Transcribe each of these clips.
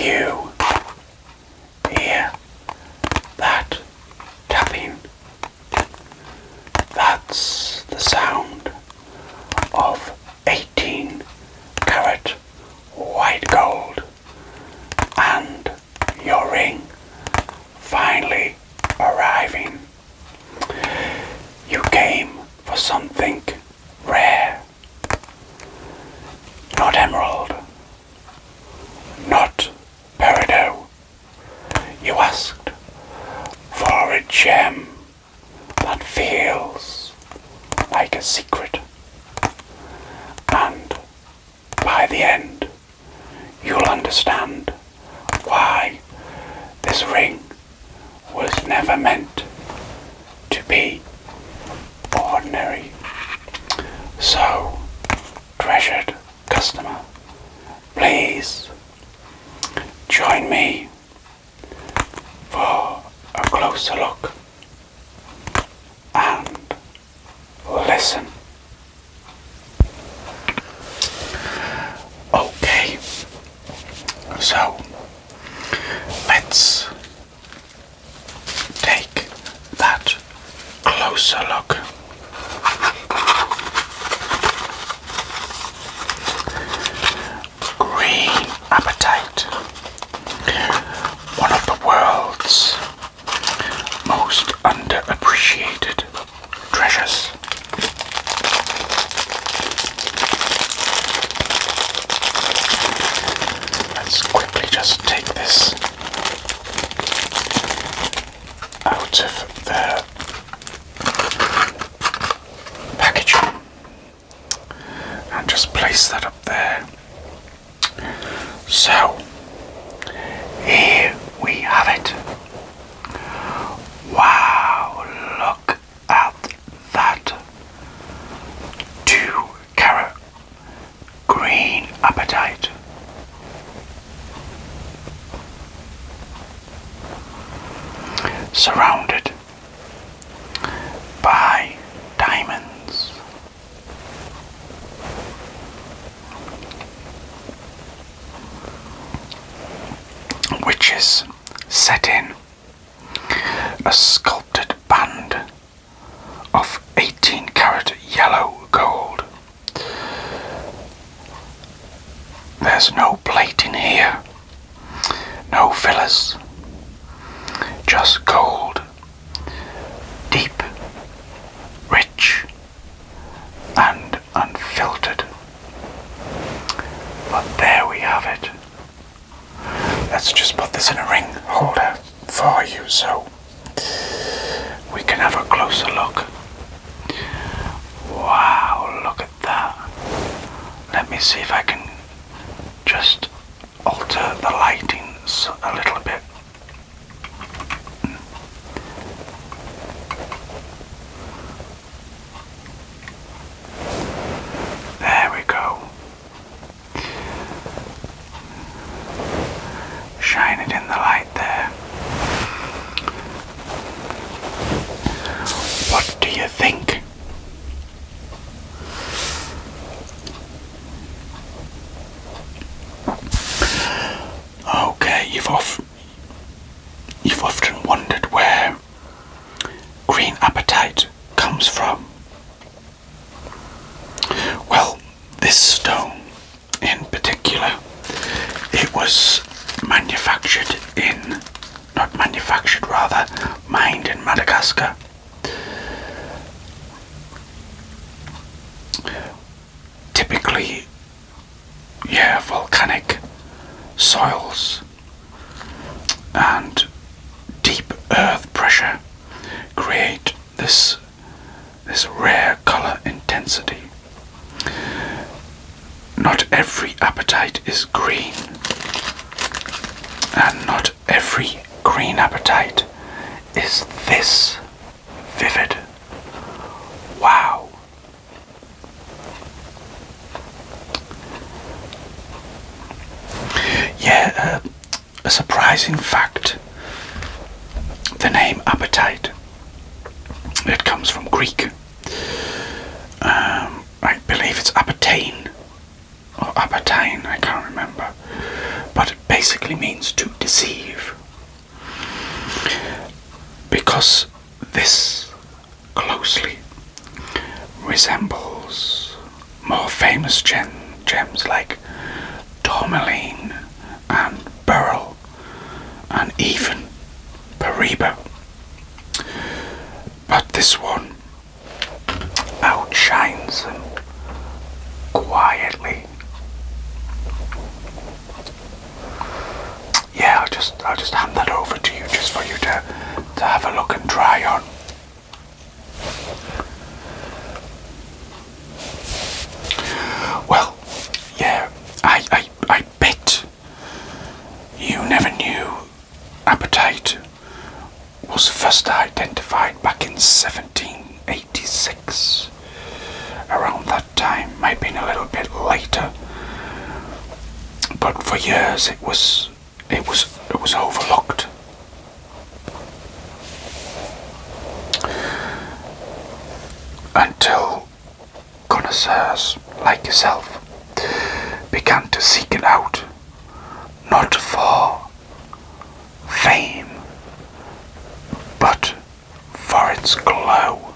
you hear that tapping? That's the sound of 18 carat white gold and your ring finally arriving. You came for something rare. Not emerald, not peridot. You asked for a gem that feels like a secret. And by the end, you'll understand why this ring was never meant to be ordinary. So, treasured customer, please join me for a closer look and listen. Okay, so let's take that closer look. Green apatite, one of the world's most underappreciated treasures. Let's quickly just take this out of the packaging and just place that up there. So, here we have it. Wow, look at that 2 carat green apatite. Surrounded by diamonds. Which is set in a sculpted band of 18 carat yellow gold. There's no plating here, no fillers, just gold, deep, rich, and unfiltered. But there we have it. Let's just put this in a ring holder for you so we can have a closer look. Wow, look at that. Let me see if I can just alter the lighting a little bit. There we go. Shine it in the light there. What do you think? Okay, you've often wondered where green apatite comes from. Well, this stone in particular, it was mined in Madagascar. Typically, volcanic soils and deep earth pressure create this rare color intensity. Not every apatite is green, and not every green apatite is this vivid. Wow. A surprising fact. The name apatite, it comes from Greek. I believe it's apatine or apatine, I can't remember. But basically basically means to deceive, because this closely resembles more famous gems like tourmaline and beryl and even peridot. But this one outshines them quietly. Yeah, I'll just hand that over to you just for you to have a look and try on. Well, yeah, I bet you never knew apatite was first identified back in 1786. Around that time, might have been a little bit later, but for years it was overlooked. Until connoisseurs like yourself began to seek it out, not for fame, but for its glow.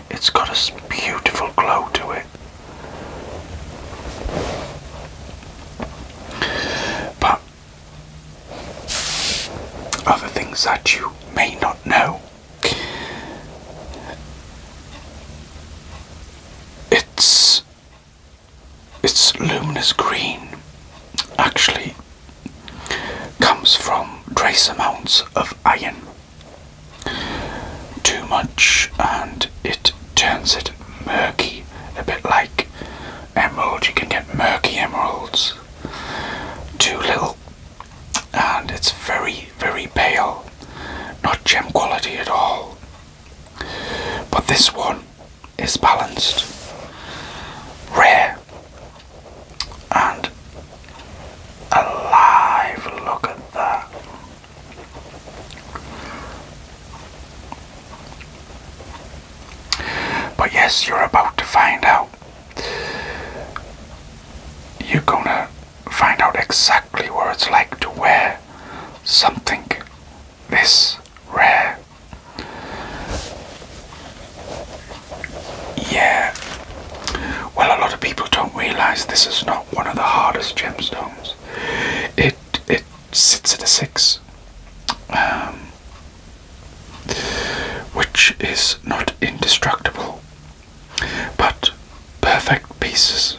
It's got a beautiful glow to it. But other things that you may not know, its luminous green actually comes from trace amounts of iron. Too much and it turns it murky, a bit like emerald. You can get murky emeralds. Too little and it's very, very pale, not gem quality at all. But this one is balanced, rare and alive. Look at that. But yes, you're about to find out. You're gonna find out exactly what it's like to wear something this rare. Yeah. Well, a lot of people don't realize this is not one of the hardest gemstones. It sits at a 6, which is not indestructible, but perfect pieces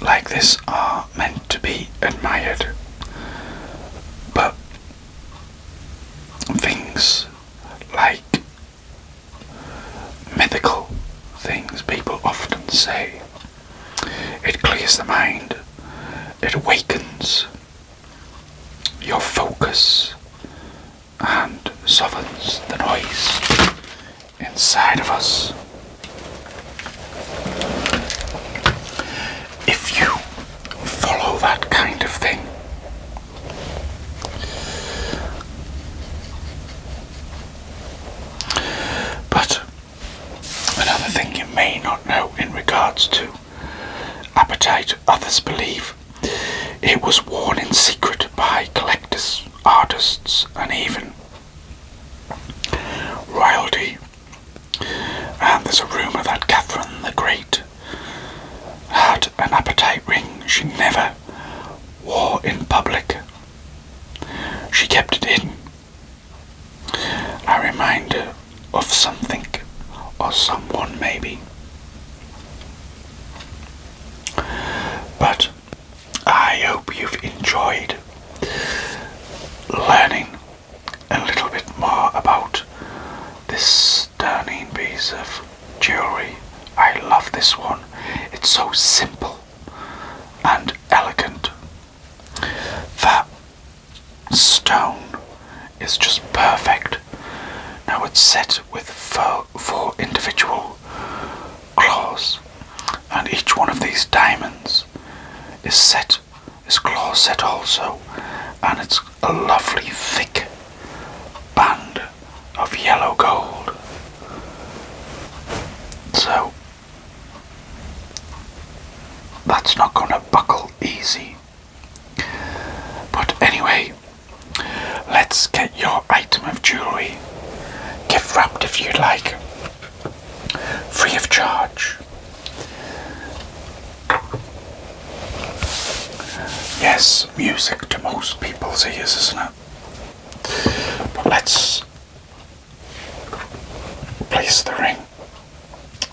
like this are meant to be admired. But things like mythical things, people often say it clears the mind, it awakens your focus and softens the noise inside of us. If you follow that kind of thing, but another thing you may not know in regards to apatite, others believe it was worn in secret by collectors, artists, and even royalty. And there's a rumour that Catherine the Great had an apatite ring she never wore in public. She kept it hidden. A reminder of something or someone, maybe. But I hope you've enjoyed learning a little bit more about this stunning piece of jewellery. I love this one. It's so simple and elegant. That stone is just perfect. Now it's set with four individual claws, and each one of these diamonds is claw set also, and it's a lovely thick band of yellow gold. So that's not going to buckle easy. Anyway, let's get your item of jewellery gift wrapped if you'd like, free of charge. Yes, music to most people's ears, isn't it? But let's place the ring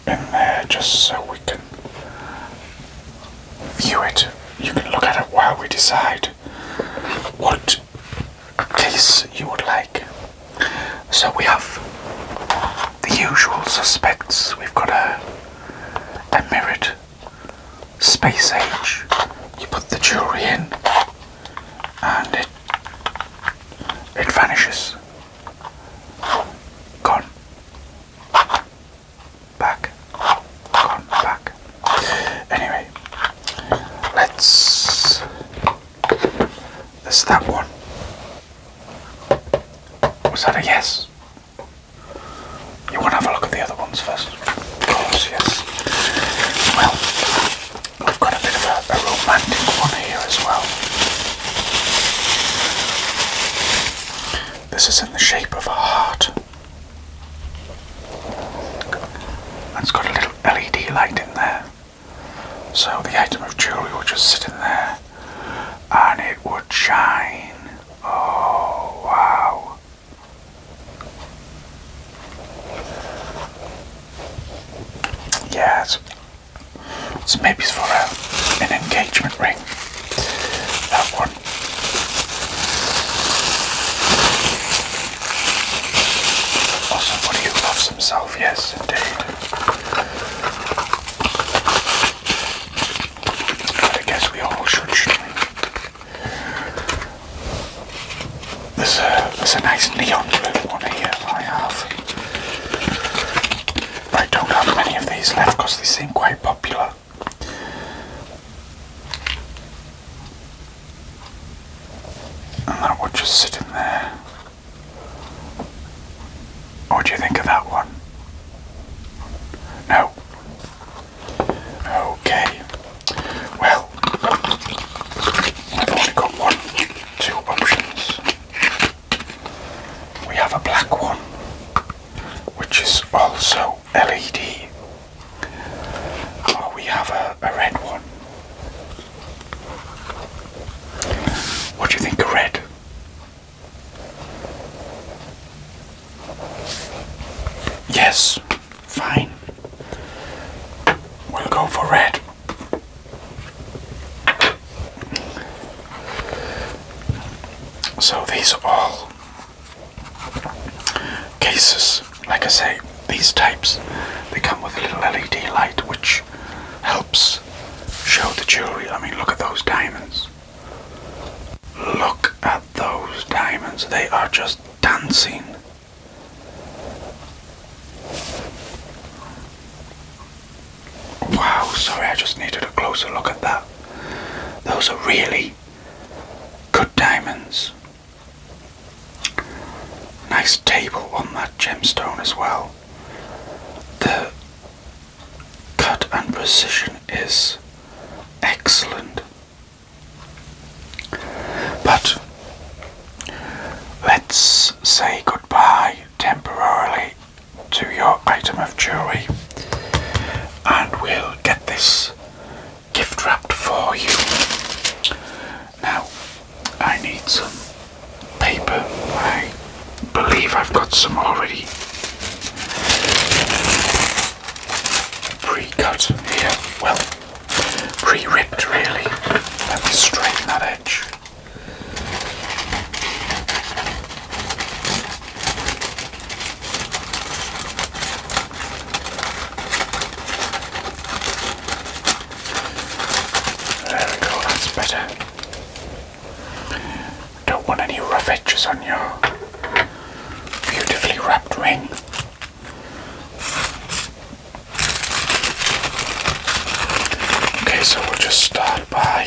in there just so we can view it. You can look at it while we decide what case you would like. So we have the usual suspects. We've got a mirrored space age. You put the jewellery in and it vanishes. Gone. Back. Gone. Back. Anyway, there's that one. Was that a yes? You want to have a look at the other ones first? Of course, yes. Well, we've got a bit of a romantic one here as well. This is in the shape of a heart. And it's got a little LED light in there. So the item of jewellery would just sit in there and it would shine. Oh, wow. Yeah, it's maybe for an engagement ring. That one. Or somebody who loves himself, yes, indeed. But I guess we all should, shouldn't we? There's a nice neon blue one here I have. I don't have many of these left because they seem quite popular. And that would just sit in there. What do you think of that one? No? Okay. Well, I've only got two options. We have a black one, which is also LED. Or we have a red one. What do you think of red? Yes, fine. We'll go for red. So these are all cases. Like I say, these types, they come with a little LED light which helps show the jewellery. I mean, look at those diamonds. Look at those diamonds. They are just dancing. Wow, sorry, I just needed a closer look at that. Those are really good diamonds. Nice table on that gemstone as well. The cut and precision is excellent. But let's say goodbye temporarily to your item of jewellery and we'll get this gift wrapped for you. Now, I need some paper. I believe I've got some already pre-cut here. Well, pre-ripped really. Let me straighten that edge. There we go, that's better. Don't want any rough edges on your beautifully wrapped ring. Okay, so we'll just start by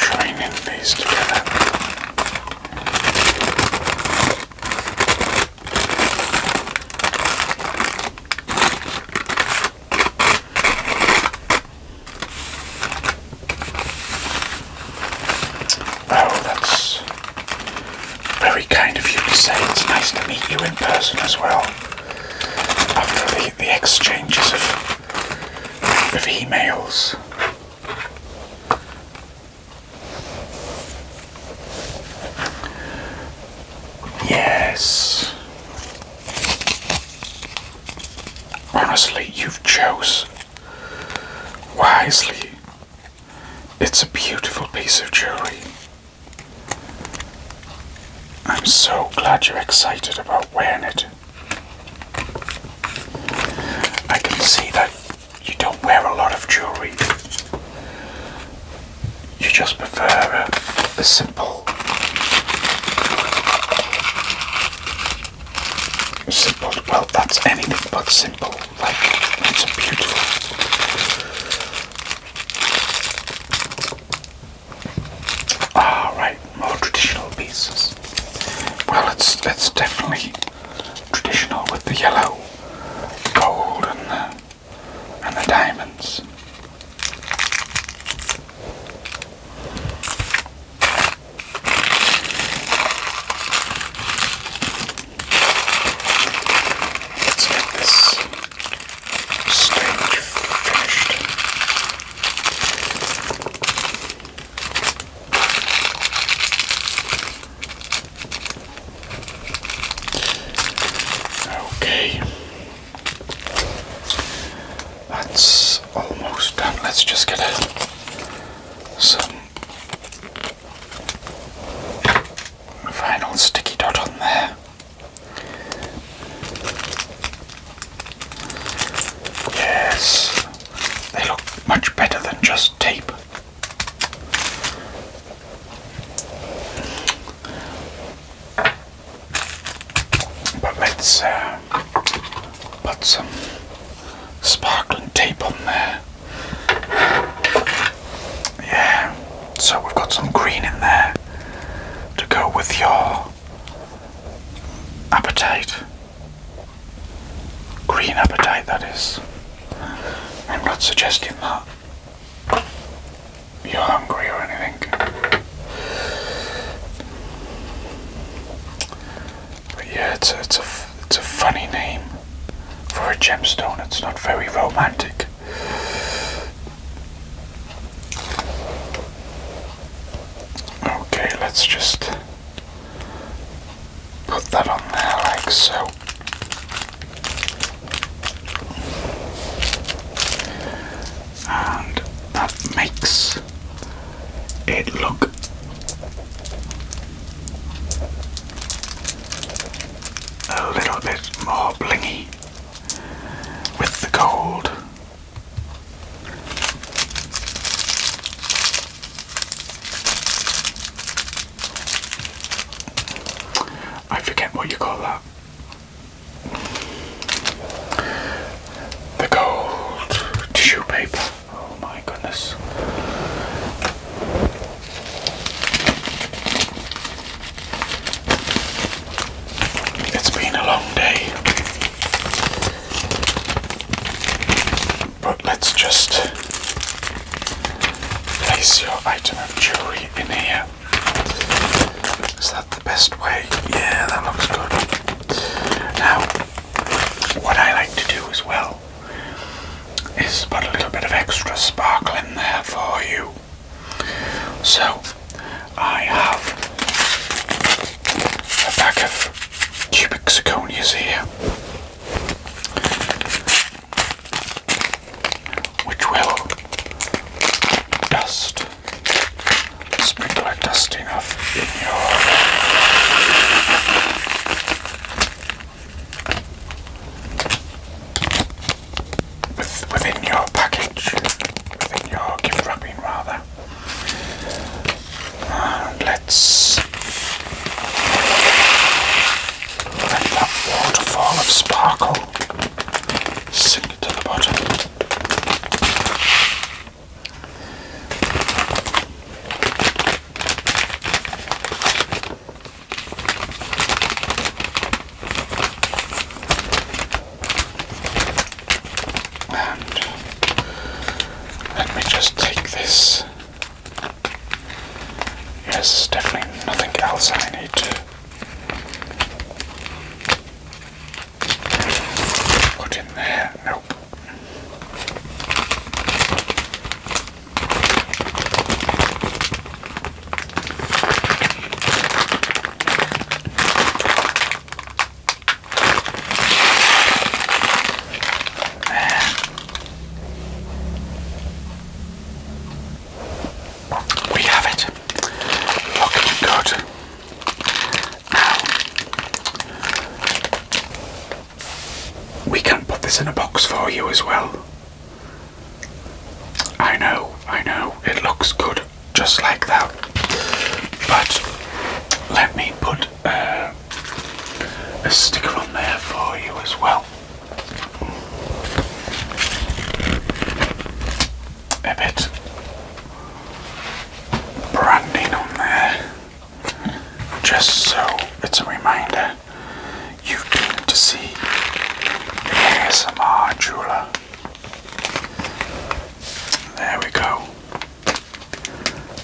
joining these together. the exchanges of emails. Yes. Honestly, you've chose wisely. It's a beautiful piece of jewellery. I'm so glad you're excited about wearing it. I can see that you don't wear a lot of jewellery. You just prefer a simple, well, that's anything but simple. Like, it's a beautiful. Right, more traditional pieces. Well, it's definitely traditional with the yellow, gold, and the diamonds. Let's get this stage finished. Okay, that's almost done. Let's just get some final sticky dot on there. Yes, they look much better than just tape. But let's put some sparkling tape on there. Yeah, so we've got some green in there to go with your apatite. Green apatite, that is. I'm not suggesting that you're hungry or anything. But yeah, it's a funny name for a gemstone. It's not very romantic. Okay, let's just put that on there like so. And that makes it look a little bit more blingy with the gold. I forget what you call that. The gold tissue paper. Oh my goodness. It's been a long day. But let's just place your item of jewellery in here. Is that the best way? Yeah, that looks good. Now, what I like to do as well is put a little bit of extra sparkle in there for you. So, I have a pack of cubic zirconias here, which will sprinkle a dust enough in your within your package, within your gift wrapping rather. And let's let that waterfall of sparkle sink to the bottom. Let me just take this. Yes, there's definitely nothing else I need to put put in there. Nope. In a box for you as well. I know, it looks good just like that, but let me put a sticker on there for you as well. A bit branding on there, just so it's a reminder you've been to see ASMR jeweler. There we go.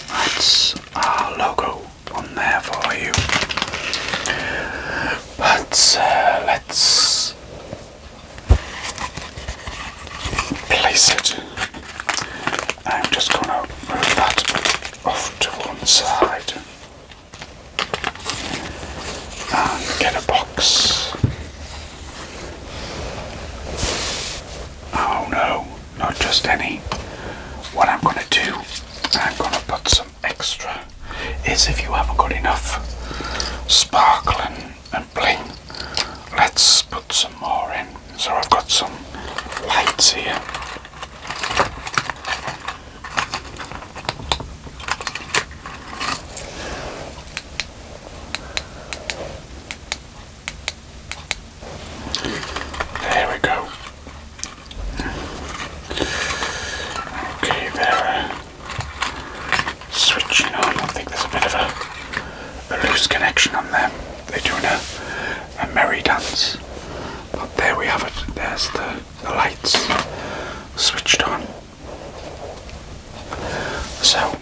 That's our logo on there for you. But let's place it. I'm just going to move that off to one side and get a box. Not just any. What I'm going to do, I'm going to put some extra, is if you haven't got enough sparkle and bling, let's put some more in. So I've got some lights here. There we go. Switching on. I think there's a bit of a loose connection on them. They're doing a merry dance. But there we have it. There's the lights switched on. So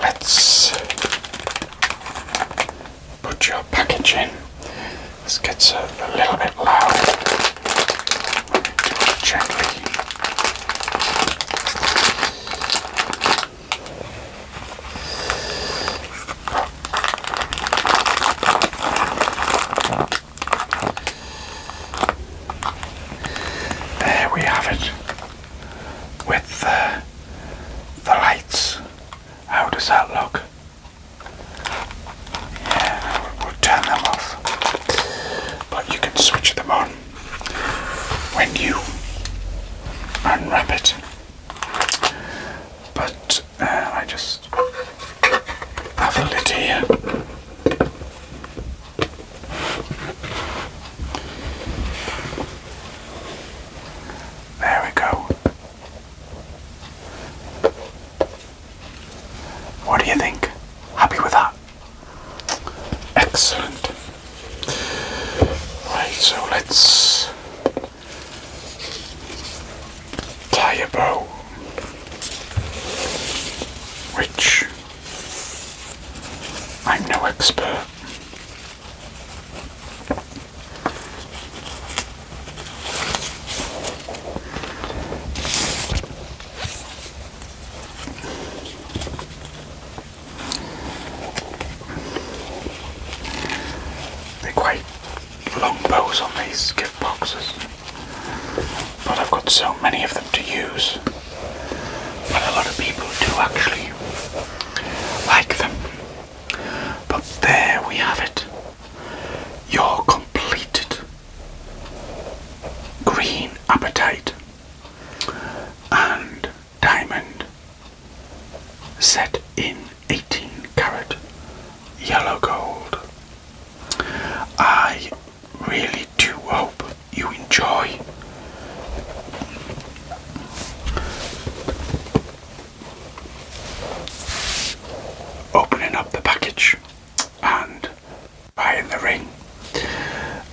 let's put your package in. This gets a little bit loud. Do it gently. We have it with the lights. How does that look? Yeah, we'll turn them off, but you can switch them on when you unwrap it. But I just have a lid here. What do you think? Happy with that? Excellent. Right, so let's tie a bow, which I'm no expert. Long bows on these gift boxes, but I've got so many of them to use. But a lot of people do actually like them. But there we have it, your completed green apatite and diamond set in 18 carat yellow gold. I really do hope you enjoy. Opening up the package and buying the ring.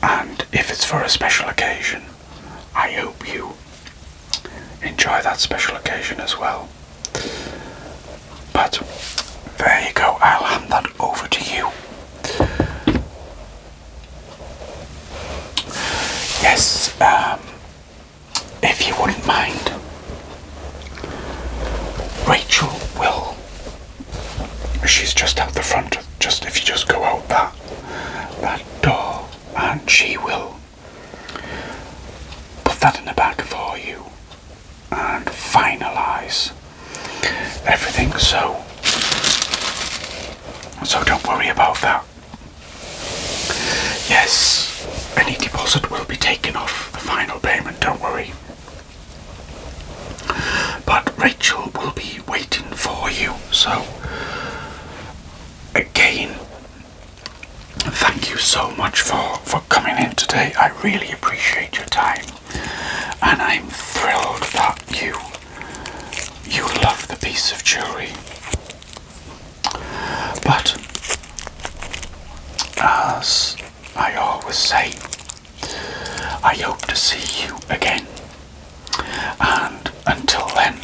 And if it's for a special occasion, I hope you enjoy that special occasion as well. But there you go, I'll hand that over to you. Yes, if you wouldn't mind, Rachel will. She's just out the front. Just if you just go out that door, and she will put that in the bag for you and finalise everything. So don't worry about that. Yes, any deposit will be taken off the final payment, don't worry. But Rachel will be waiting for you, so again, thank you so much for coming in today. I really appreciate your time, and I'm thrilled that you love the piece of jewellery. But as I always say, I hope to see you again, and until then,